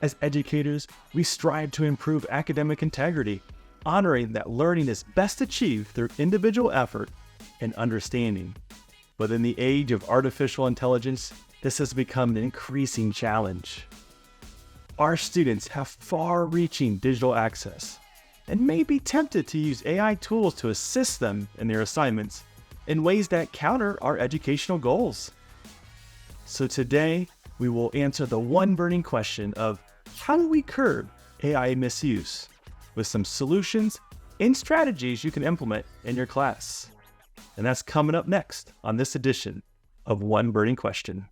As educators, we strive to improve academic integrity, honoring that learning is best achieved through individual effort and understanding. But in the age of artificial intelligence, this has become an increasing challenge. Our students have far-reaching digital access and may be tempted to use AI tools to assist them in their assignments in ways that counter our educational goals. So today, we will answer the one burning question of how do we curb AI misuse with some solutions and strategies you can implement in your class. And that's coming up next on this edition of One Burning Question.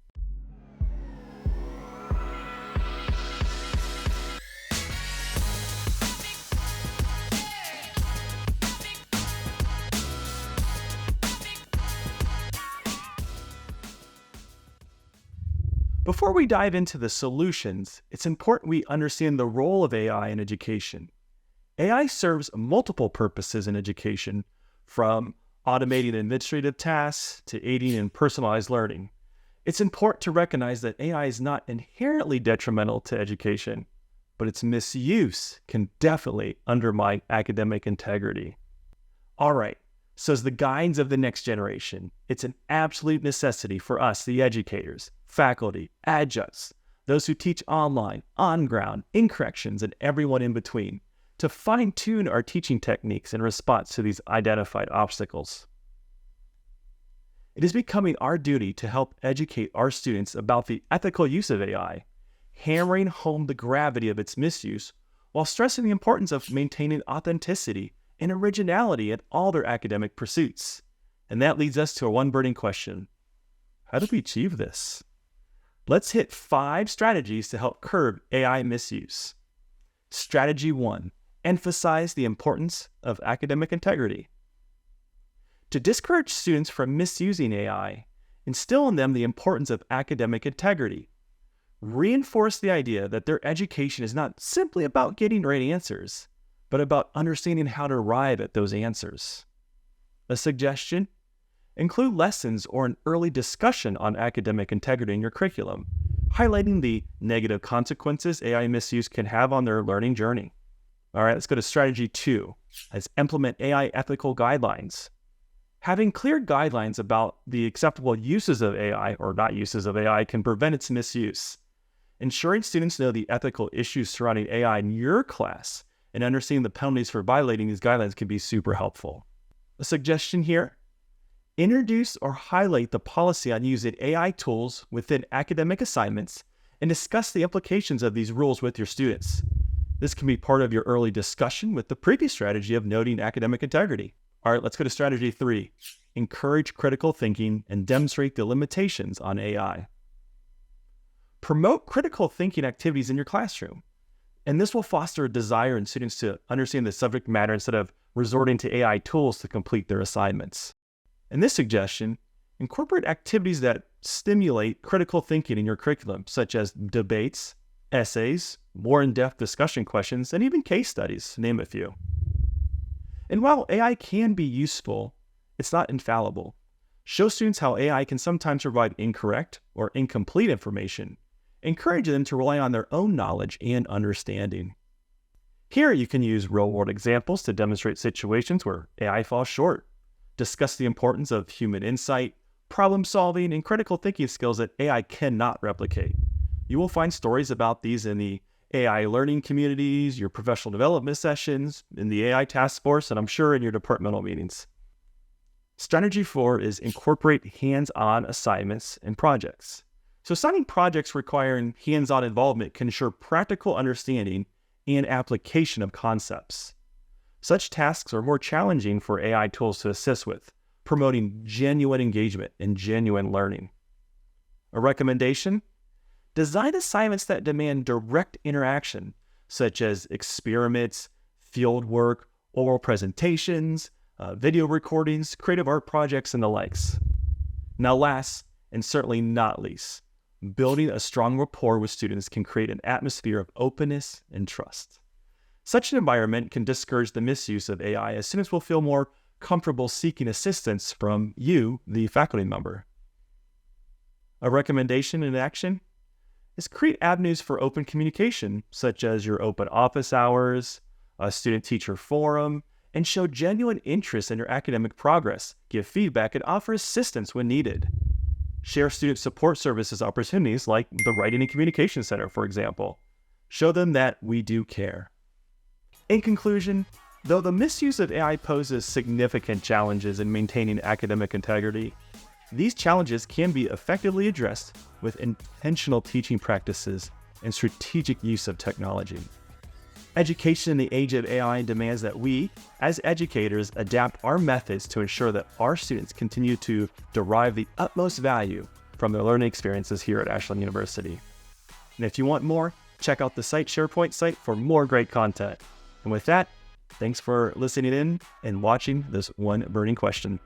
Before we dive into the solutions, it's important we understand the role of AI in education. AI serves multiple purposes in education, from automating administrative tasks to aiding in personalized learning. It's important to recognize that AI is not inherently detrimental to education, but its misuse can definitely undermine academic integrity. All right, so as the guides of the next generation, it's an absolute necessity for us, the educators, faculty, adjuncts, those who teach online, on ground, in corrections, and everyone in between, to fine-tune our teaching techniques in response to these identified obstacles. It is becoming our duty to help educate our students about the ethical use of AI, hammering home the gravity of its misuse, while stressing the importance of maintaining authenticity and originality in all their academic pursuits. And that leads us to a one burning question. How do we achieve this? Let's hit 5 strategies to help curb AI misuse. Strategy 1. Emphasize the importance of academic integrity. To discourage students from misusing AI, instill in them the importance of academic integrity. Reinforce the idea that their education is not simply about getting right answers, but about understanding how to arrive at those answers. A suggestion? Include lessons or an early discussion on academic integrity in your curriculum, highlighting the negative consequences AI misuse can have on their learning journey. All right, let's go to strategy 2. Let's implement AI ethical guidelines. Having clear guidelines about the acceptable uses of AI or not uses of AI can prevent its misuse. Ensuring students know the ethical issues surrounding AI in your class and understanding the penalties for violating these guidelines can be super helpful. A suggestion here? Introduce or highlight the policy on using AI tools within academic assignments and discuss the implications of these rules with your students. This can be part of your early discussion with the previous strategy of noting academic integrity. All right, let's go to strategy 3. Encourage critical thinking and demonstrate the limitations on AI. Promote critical thinking activities in your classroom, and this will foster a desire in students to understand the subject matter instead of resorting to AI tools to complete their assignments. In this suggestion, incorporate activities that stimulate critical thinking in your curriculum, such as debates, essays, more in-depth discussion questions, and even case studies, to name a few. And while AI can be useful, it's not infallible. Show students how AI can sometimes provide incorrect or incomplete information, encouraging them to rely on their own knowledge and understanding. Here you can use real-world examples to demonstrate situations where AI falls short. Discuss the importance of human insight, problem-solving, and critical thinking skills that AI cannot replicate. You will find stories about these in the AI learning communities, your professional development sessions, in the AI task force, and I'm sure in your departmental meetings. Strategy 4 is incorporate hands-on assignments and projects. So assigning projects requiring hands-on involvement can ensure practical understanding and application of concepts. Such tasks are more challenging for AI tools to assist with, promoting genuine engagement and genuine learning. A recommendation? Design assignments that demand direct interaction, such as experiments, field work, oral presentations, video recordings, creative art projects, and the likes. Now last, and certainly not least, building a strong rapport with students can create an atmosphere of openness and trust. Such an environment can discourage the misuse of AI, as students will feel more comfortable seeking assistance from you, the faculty member. A recommendation in action? is create avenues for open communication, such as your open office hours, a student-teacher forum, and show genuine interest in your academic progress, give feedback, and offer assistance when needed. Share student support services opportunities like the Writing and Communication Center, for example. Show them that we do care. In conclusion, though the misuse of AI poses significant challenges in maintaining academic integrity, these challenges can be effectively addressed with intentional teaching practices and strategic use of technology. Education in the age of AI demands that we, as educators, adapt our methods to ensure that our students continue to derive the utmost value from their learning experiences here at Ashland University. And if you want more, check out the SharePoint site for more great content. And with that, thanks for listening in and watching this one burning question.